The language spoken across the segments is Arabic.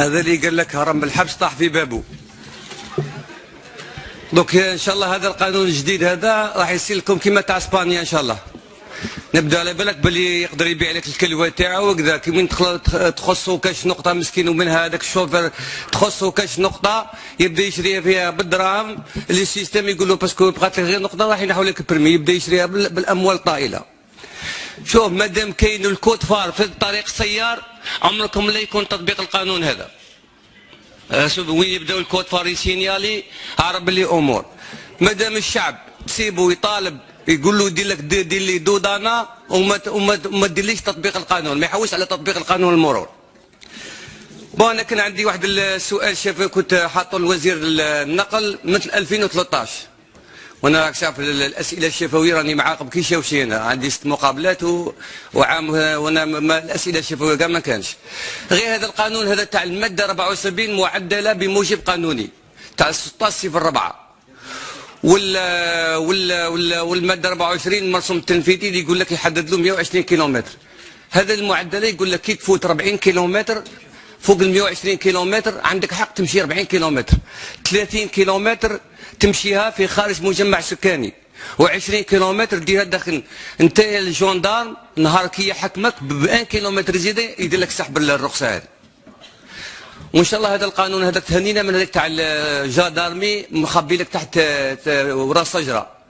هذا اللي قال لك هرم بالحبس طاح في بابه. دوك ان شاء الله هذا القانون الجديد هذا راح يصير لكم كيما تاع اسبانيا ان شاء الله. نبدا على بالك باللي يقدر يبيع لك الكلوه تاعو وكذا كي وين تخصو كاش نقطه مسكين ومنها هذاك الشوفر تخصو كاش نقطه يبدا يشريها فيها بالدراهم. اللي السيستم يقول له باسكو بقات لك غير نقطه راح ينحوا لك البرمي يبدا يشريها بالاموال الطائله. شوف مادام كاين الكود فار في طريق السيار عمركم لا يكون تطبيق القانون هذا. شوف وين يبداو الكود فار يسينيالي عرب اللي امور. مادام الشعب تسيبه يطالب يقول له دير لك دير لي دودانه وما ديرليش تطبيق القانون، ما يحوش على تطبيق القانون المرور. بون انا كان عندي واحد السؤال شاف كنت حاطه لوزير النقل مثل 2013 وانا راك شاف الاسئله الشفويه راني معاقب كي شاوشي انا عندي 6 مقابلات وعام وانا الاسئله الشفويه كاع ما كانش. غير هذا القانون هذا تاع الماده 74 معدله بموجب قانوني تاع 16/04 والماده 24 مرسوم التنفيذي اللي يقول لك يحدد له 120 كيلومتر. هذا المعدله يقول لك كي تفوت 40 كيلومتر فوق ال 120 كيلومتر عندك حق تمشي 40 كيلومتر، 30 كيلومتر تمشيها في خارج مجمع سكاني، و20 كيلومتر ديرها داخل. انت الجندارم نهار كي يحكمك ب 1 كيلومتر زياده يدير لك سحب الرخصه هذه. وان شاء الله هذا القانون هذاك تهنينا من هذاك تاع الجدارمي مخبي لك تحت ورا الشجره.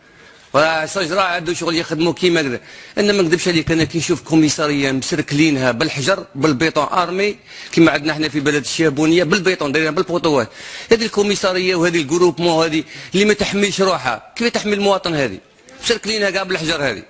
ورا الشجره عندو شغل يخدموا كيما كذا. انا ما نكذبش عليك انا كي نشوف كوميساريه مسركلينها بالحجر بالبيطون ارمي كيما عندنا احنا في بلد الشيبونيه بالبيطون دايرين بالبوطوات. هذه الكوميساريه وهذه الجروبمون هذه اللي ما تحميش روحها كيف تحمي المواطن هذه؟ مسركلينها كاع بالحجر هذه.